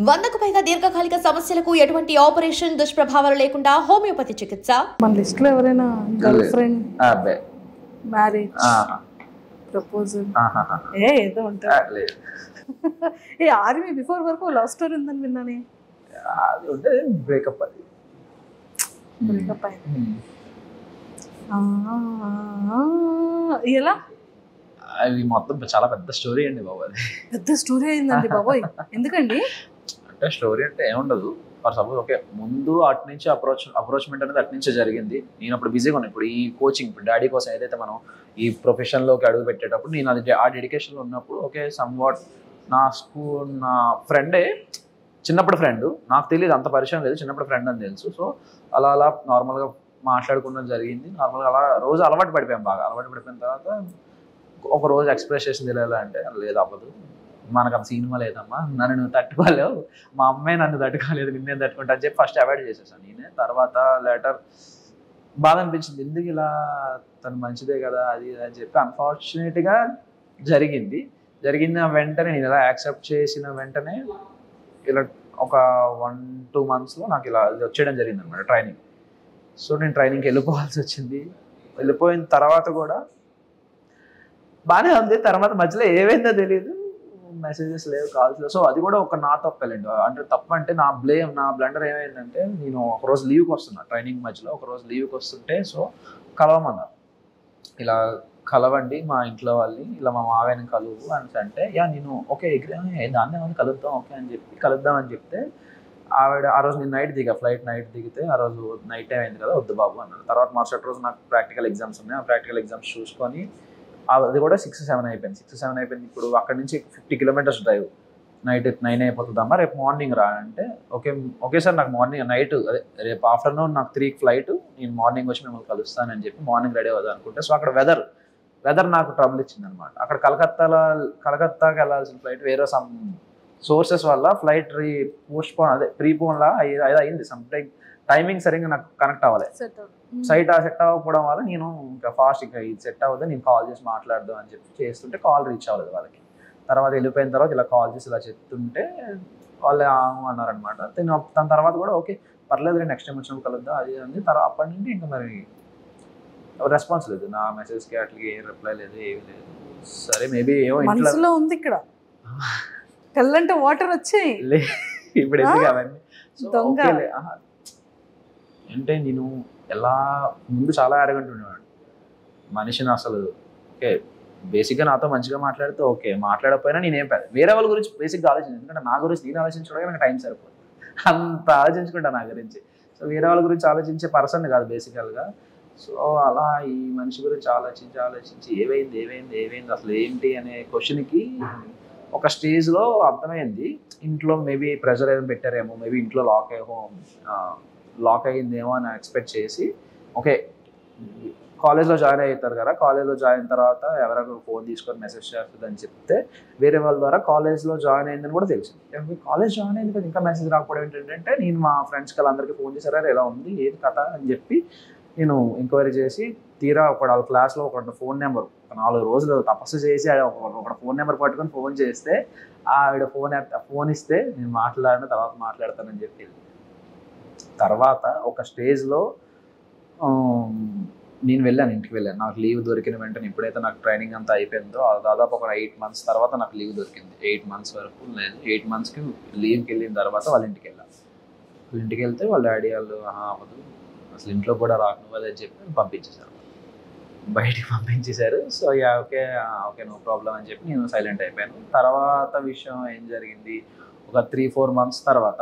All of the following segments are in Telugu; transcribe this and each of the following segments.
100కు పైగా దీర్ఘకాలిక సమస్యలకు ఎటువంటి ఆపరేషన్ దుష్ప్రభావాలు లేకుండా హోమియోపతి చికిత్స. మన లిస్ట్ లో ఎవరైనా గర్ల్ ఫ్రెండ్, మ్యారేజ్, ప్రపోజల్ ఏదో ఉంటుంది. ఏ ఆర్మీ బిఫోర్ వరకు లవ్ స్టోరీ ఉందని విన్నానే. అది ఉంటే బ్రేకప్, అది బ్రేకప్ అయింది. ఎలా? అది మొత్తం చాలా పెద్ద స్టోరీ అండి బాబు. అది పెద్ద స్టోరీ అయిందండి బాబోయ్. ఎందుకండి? అంటే స్టోరీ అంటే ఏముండదు. ఫర్ సపోజ్ ఓకే, ముందు అటు నుంచి అప్రోచ్మెంట్ అనేది అటు నుంచే జరిగింది. నేను అప్పుడు బిజీగా ఉన్నాను. ఇప్పుడు ఈ కోచింగ్, ఇప్పుడు డాడీ కోసం ఏదైతే మనం ఈ ప్రొఫెషన్లోకి అడుగు పెట్టేటప్పుడు నేను అది ఆ డెడికేషన్లో ఉన్నప్పుడు ఓకే, సమ్ వాట్ నా ఫ్రెండే, చిన్నప్పుడు ఫ్రెండ్, నాకు తెలియదు, అంత పరిచయం లేదు, చిన్నప్పుడు ఫ్రెండ్ అని తెలుసు. సో అలా నార్మల్గా మాట్లాడుకోవడం జరిగింది. నార్మల్గా అలా రోజు అలవాటు పడిపోయాం. బాగా అలవాటు పడిపోయిన తర్వాత ఒక రోజు ఎక్స్ప్రెస్ చేసింది తెలియాలి అంటే లేదు, అవ్వదు, మనకు అంత సినిమా లేదమ్మా, నన్ను నువ్వు తట్టుకోలేవు, మా అమ్మాయి నన్ను తట్టుకోలేదు, నిన్నేం తట్టుకుంటా అని చెప్పి ఫస్ట్ అవాయిడ్ చేసేసాను నేనే. తర్వాత లేటర్ బాధ అనిపించింది, ఎందుకు ఇలా, తను మంచిదే కదా అది అని చెప్పి. అన్ఫార్చునేట్గా జరిగిన వెంటనే నేను ఇలా యాక్సెప్ట్ చేసిన వెంటనే ఇలా ఒక 1-2 monthsలో నాకు ఇలా వచ్చేయడం జరిగింది అనమాట ట్రైనింగ్. సో నేను ట్రైనింగ్కి వెళ్ళిపోవాల్సి వచ్చింది. వెళ్ళిపోయిన తర్వాత కూడా బాగానే ఉంది. తర్వాత మధ్యలో ఏమైందో తెలియదు, మెసేజెస్ లేవు, కాల్స్ లేవు. సో అది కూడా ఒక నా తప్పలేండి. అంటే తప్పు అంటే నా బ్లండర్ ఏమైందంటే, నేను ఒకరోజు లీవ్కి వస్తున్నా, ట్రైనింగ్ మధ్యలో ఒకరోజు లీవ్కి వస్తుంటే సో కలవమన్నారు. ఇలా కలవండి మా ఇంట్లో వాళ్ళని, ఇలా మా మావయ్యని కలువు అని అంటే నేను ఓకే దాన్ని ఏమైనా కలుద్దాం ఓకే అని చెప్పి కలుద్దామని చెప్తే ఆవిడ ఆ రోజు నేను ఫ్లైట్ నైట్ దిగితే ఆ రోజు నైట్ టైం అయింది కదా, వద్దు బాబు అన్నారు. తర్వాత మరుసటి రోజు నాకు ప్రాక్టికల్ ఎగ్జామ్స్ ఉన్నాయి. ఆ ప్రాక్టికల్ ఎగ్జామ్స్ చూసుకొని అది కూడా 6-7 అయిపోయింది. ఇప్పుడు అక్కడ నుంచి 50 kilometers డ్రైవ్, నైట్ 9 అయిపోతుందమ్మా, రేపు మార్నింగ్ రా అంటే ఓకే సార్, నాకు నైట్ రేపు ఆఫ్టర్నూన్ నాకు 3కి ఫ్లైట్, నేను మార్నింగ్ వచ్చి మిమ్మల్ని కలుస్తానని చెప్పి మార్నింగ్ రెడీ అవుదా అనుకుంటే, సో అక్కడ వెదర్ నాకు ట్రబుల్ ఇచ్చింది అనమాట. అక్కడ కలకత్తాకి వెళ్ళాల్సిన ఫ్లైట్ వేరే సమ్ సోర్సెస్ వల్ల ఫ్లైట్ ప్రీపోన్ లా అయింది. టైమింగ్ సరిగ్గా నాకు కనెక్ట్ అవ్వాలి, సెట్ అవ్వకపోవడం వల్ల నేను ఇంకా ఫాస్ట్ ఇంకా ఇది సెట్ అవ్వదు, నేను కాల్ చేసి మాట్లాడదాం అని చెప్పి చేస్తుంటే కాల్ రీచ్ అవ్వలేదు వాళ్ళకి. తర్వాత వెళ్ళిపోయిన తర్వాత ఇలా కాల్ చేసి ఇలా చెప్తుంటే వాళ్ళు అన్నారనమాట. తన తర్వాత కూడా ఓకే పర్లేదు, నెక్స్ట్ టైం వచ్చినప్పుడు కలుద్దాం అది అంది. తర్వాత అప్పటి నుండి ఇంకా మరి రెస్పాన్స్ లేదు, నా మెసేజ్కి అట్లకి ఏం రిప్లై లేదు, ఏమీ లేదు. సరే మేబీ ఏమో ఇంట్లో ఉంది, ఇక్కడ తెల్లంటే వాటర్ వచ్చాయి ఇప్పుడు ఎందుకు అవన్నీ. అంటే నేను ఎలా ముందు చాలా అరగంట ఉండేవాడు మనిషిని అసలు. ఓకే బేసిక్గా నాతో మంచిగా మాట్లాడితే ఓకే, మాట్లాడకపోయినా నేనేం వేరే వాళ్ళ గురించి బేసిక్గా ఆలోచించాను. ఎందుకంటే నా గురించి నేను ఆలోచించడానికి నాకు టైం సరిపోదు, అంత ఆలోచించుకుంటా నా గురించి. సో వేరే వాళ్ళ గురించి ఆలోచించే పర్సన్ కాదు బేసికల్గా. సో అలా ఈ మనిషి గురించి ఆలోచించి ఏమైంది అసలు ఏంటి అనే క్వశ్చన్కి ఒక స్టేజ్లో అర్థమైంది, ఇంట్లో మేబీ ప్రెషర్ ఏదైనా పెట్టారేమో, మేబీ ఇంట్లో లాక్ అయ్యిందేమో అని ఎక్స్పెక్ట్ చేసి ఓకే కాలేజ్లో జాయిన్ అవుతారు కదా, కాలేజ్లో జాయిన్ అయిన తర్వాత ఎవరైనా ఫోన్ తీసుకొని మెసేజ్ చేస్తుంది అని చెప్తే వేరే వాళ్ళ ద్వారా కాలేజ్లో జాయిన్ అయిందని కూడా తెలిసింది. కాలేజ్ జాయిన్ అయింది కదా ఇంకా మెసేజ్ రాకపోవడం ఏంటంటే, నేను మా ఫ్రెండ్స్కి వాళ్ళందరికీ ఫోన్ చేశారా ఎలా ఉంది ఏది కథ అని చెప్పి నేను ఎంక్వైరీ చేసి తీరా వాళ్ళ క్లాస్లో ఒక ఫోన్ నెంబర్ 4 రోజులు తపస్సు చేసి ఒక ఫోన్ నెంబర్ పట్టుకొని ఫోన్ చేస్తే ఆవిడ ఫోన్ ఇస్తే నేను తర్వాత మాట్లాడతానని చెప్పి. తర్వాత ఒక స్టేజ్లో నేను ఇంటికి వెళ్ళాను. నాకు లీవ్ దొరికిన వెంటనే ఎప్పుడైతే నాకు ట్రైనింగ్ అంతా అయిపోయిందో దాదాపు ఒక 8 months తర్వాత నాకు లీవ్ దొరికింది. 8 months వరకు లేదు, 8 monthsకి లీవ్కి వెళ్ళిన తర్వాత వాళ్ళ ఇంటికి వెళ్ళాను. ఇంటికి వెళ్తే వాళ్ళ డాడీ వాళ్ళు అవ్వదు అసలు ఇంట్లో కూడా రాకు అదని చెప్పి పంపించేశారు, బయటికి పంపించేశారు. సో ఓకే నో ప్రాబ్లం అని చెప్పి నేను సైలెంట్ అయిపోయాను. తర్వాత విషయం ఏం జరిగింది, ఒక 3-4 months తర్వాత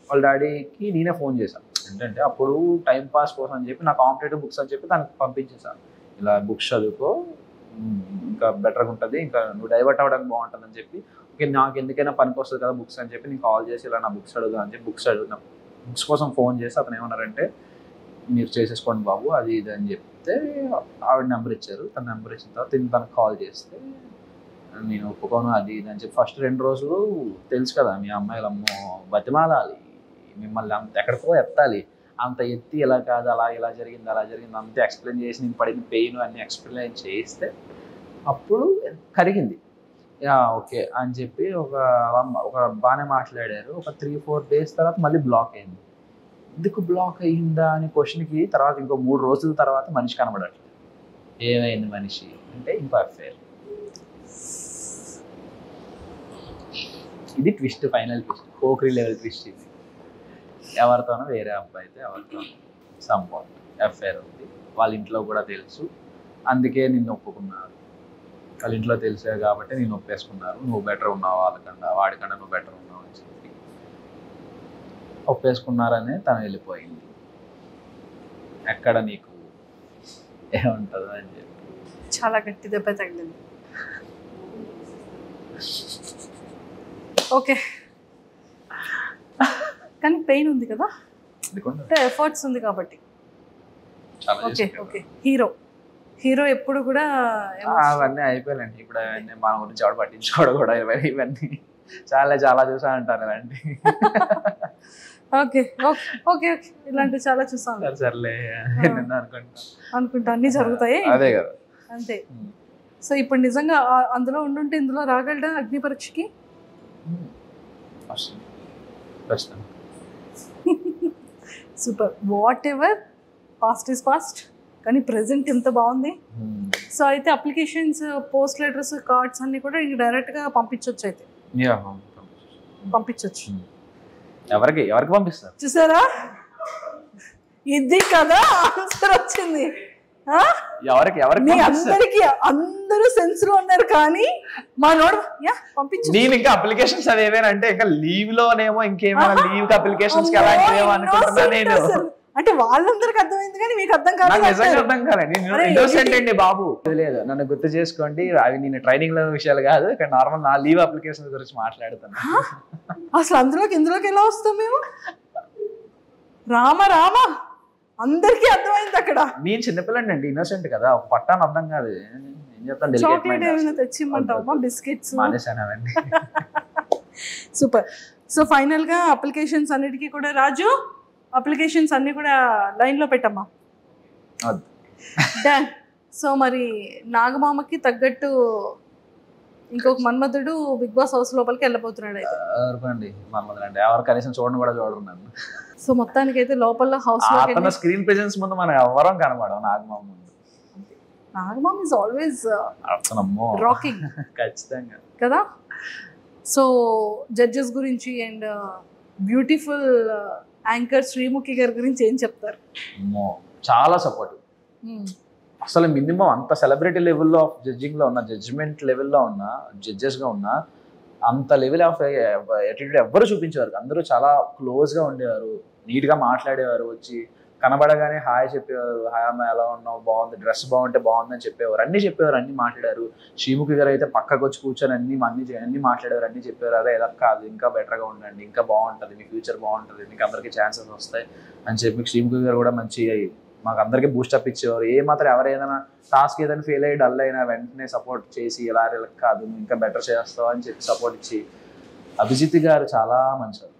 వాళ్ళ డాడీకి నేనే ఫోన్ చేశాను. ఏంటంటే అప్పుడు టైం పాస్ కోసం అని చెప్పి నా కాంపిటేటివ్ బుక్స్ అని చెప్పి తనకు పంపించేశాను. ఇలా బుక్స్ చదువుకో ఇంకా బెటర్గా ఉంటుంది, ఇంకా నువ్వు డైవర్ట్ అవ్వడానికి బాగుంటుంది అని చెప్పి. ఓకే నాకు ఎందుకైనా పనికి వస్తుంది కదా బుక్స్ అని చెప్పి నేను కాల్ చేసి ఇలా నా బుక్స్ అడుగుదా అని చెప్పి బుక్స్ కోసం ఫోన్ చేసి అతను ఏమన్నారంటే, మీరు చేసేసుకోండి బాబు అది ఇది అని చెప్తే ఆవిడ నెంబర్ ఇచ్చారు. తన నెంబర్ ఇచ్చిన తర్వాత తనకు కాల్ చేస్తే నేను ఒప్పుకోను అది ఇది అని చెప్పి. ఫస్ట్ 2 రోజులు తెలుసు కదా మీ అమ్మాయిలమ్మో బతిమాలాలి, మిమ్మల్ని అంత ఎక్కడికో ఎత్తాలి, అంత ఎత్తి ఇలా కాదు ఇలా జరిగింది అంతే ఎక్స్ప్లెయిన్ చేసి నేను పడిన పెయిన్ అన్ని ఎక్స్ప్లెయిన్ చేస్తే అప్పుడు కరిగింది. ఓకే అని చెప్పి ఒక బాగానే మాట్లాడారు. ఒక 3-4 days తర్వాత మళ్ళీ బ్లాక్ అయింది. ఎందుకు బ్లాక్ అయ్యిందా అనే క్వశ్చన్కి తర్వాత ఇంకో 3 రోజుల తర్వాత మనిషి కనబడట్లేదు. ఏమైంది మనిషి అంటే ఇంకో అఫేర్. ఇది twist, final twist, Pokiri level twist. ఇది ఎవరితోనో వేరే అబ్బాయితో ఎవరితోనో సంపాట్ అఫేర్ ఉంది. వాళ్ళ ఇంట్లో కూడా తెలుసు, అందుకే నిన్ను ఒప్పుకున్నారు. వాళ్ళ ఇంట్లో తెలిసే కాబట్టి నేను ఒప్పేసుకున్నారు. నువ్వు బెటర్ ఉన్నావు వాళ్ళకన్నా, వాడికన్నా నువ్వు బెటర్ ఉన్నావు అని చెప్పి ఒప్పేసుకున్నారని తను వెళ్ళిపోయింది. ఎక్కడ నీకు ఏముంటుందో అని చెప్పి చాలా గట్టి దెబ్బ తగిలింది. ఓకే, కానీ పెయిన్ ఉంది కదా, అంటే ఎఫర్ట్స్ ఉంది కాబట్టి. ఓకే ఓకే, హీరో ఎప్పుడు కూడా అవన్నీ అయిపోయాలండి. ఇప్పుడు అవన్నీ మన గురించి ఎవరు పట్టించుకోవడం కూడా ఇవన్నీ చాలా చూసా అంటారు ఇలాంటి. ఓకే ఓకే ఓకే ఓకే, ఇలాంటివి చాలా చూసాను. సర్లే అనుకుంటా అన్ని జరుగుతాయి. అదే కదా, అంతే. సో ఇప్పుడు నిజంగా అందులో ఉండుంటే ఇందులో రాగలడా అగ్ని పరీక్షకి? Super. Whatever, past is past, కానీ ప్రెసెంట్ ఎంత బాగుంది. సో అయితే అప్లికేషన్స్, పోస్ట్ లెటర్స్, కార్డ్స్ అన్ని కూడా ఇంక డైరెక్ట్గా పంపించవచ్చు. అయితే పంపించవచ్చు. ఎవరికి పంపిస్తారు చూసారా, ఇది కదా ఆన్సర్ వచ్చింది. అందరికి అందరూ సెన్స్ లో ఉన్నారు, కానీ మా నోడు పంపించు. నేను ఇంకా అప్లికేషన్స్ అవి ఏమైనా అంటే ఇంకా లీవ్ లోనేమో ఇంకేమైనా లీవ్ అప్లికేషన్స్ అనుకుంటున్నా నేను. అంటే వాళ్ళందరికి అర్థమైంది కానీ మీకు అర్థం కాదు. నిజంగా అర్థం కాదండి. ఇన్నోసెంట్ అండి బాబు. లేదు, నన్ను గుర్తు చేసుకోండి, అవి నేను ట్రైనింగ్ లో విషయాలు కాదు, ఇక్కడ నార్మల్ నా లీవ్ అప్లికేషన్ గురించి మాట్లాడుతాను. అసలు ఇందులోకి ఎలా వస్తాం మేము? రామ అందరికీ అర్థమైంది అక్కడ. నేను చిన్నపిల్లండి అండి, ఇన్నోసెంట్ కదా, ఒక పట్టాను అర్థం కాదు. ఏం చెప్తాను, చాక్లెట్ ఏమైనా తెచ్చిమ్మంటావా, బిస్కెట్స్? మానేసానండి. సూపర్. సో ఫైనల్ గా అప్లికేషన్స్ అన్నిటికీ కూడా రాజు, అప్లికేషన్స్ అన్ని కూడా లైన్ లో పెట్టమ్మా. డన్. సో మరి నాగమామకి తగ్గట్టు ఇంకొక మన్మధుడు బిగ్ బాస్ హౌస్ లోపలికి వెళ్ళబోతున్నాడు. అయితే మన్మధుడు ఎవరు కనీసం చూడను కూడా చూడరు నన్ను. సో మొత్తానికి అయితే లోపల హౌస్ లో స్క్రీన్ ప్రెజెన్స్ ముందు మనం ఎవరం కనబడం. నాగమామ ఇస్ ఆల్వేస్ రాకింగ్, ఖచ్చితంగా కదా. సో జడ్జెస్ గురించి అండ్ బ్యూటిఫుల్ యాంకర్ శ్రీముఖి గారి గురించి ఏం చెప్తారు? చాలా సపోర్టివ్. అసలు మినిమం అంత సెలబ్రిటీ లెవెల్లో ఆఫ్ జడ్జింగ్లో ఉన్న, జడ్జిమెంట్ లెవెల్లో ఉన్న, జడ్జెస్గా ఉన్న అంత లెవెల్ ఆఫ్ యాటిట్యూడ్ ఎవ్వరు చూపించేవారు. అందరూ చాలా క్లోజ్గా ఉండేవారు, నీట్గా మాట్లాడేవారు, వచ్చి కనబడగానే హాయ్ చెప్పేవారు. హాయ్ అమ్మ ఎలా ఉన్నావు, బాగుంది, డ్రెస్ బాగుంటే బాగుందని చెప్పేవారు, అన్నీ చెప్పేవారు, అన్నీ మాట్లాడారు. శ్రీముఖి గారు అయితే పక్కకు వచ్చి కూర్చొని అన్నీ మాట్లాడేవారు, అన్నీ చెప్పేవారు. అదే ఇలా కాదు, ఇంకా బెటర్గా ఉండండి, ఇంకా బాగుంటుంది, మీ ఫ్యూచర్ బాగుంటుంది, మీకు అందరికీ ఛాన్సెస్ వస్తాయి అని చెప్పి శ్రీముఖి గారు కూడా మంచి మాకు అందరికీ బూస్టప్ ఇచ్చేవారు. మాత్రం ఎవరైనా టాస్క్ ఏదైనా ఫెయిల్ అయ్యి డల్ అయినా వెంటనే సపోర్ట్ చేసి ఇలా కాదు ఇంకా బెటర్ చేస్తావు అని చెప్పి సపోర్ట్ ఇచ్చి. అభిజిత్ గారు చాలా మంచివారు.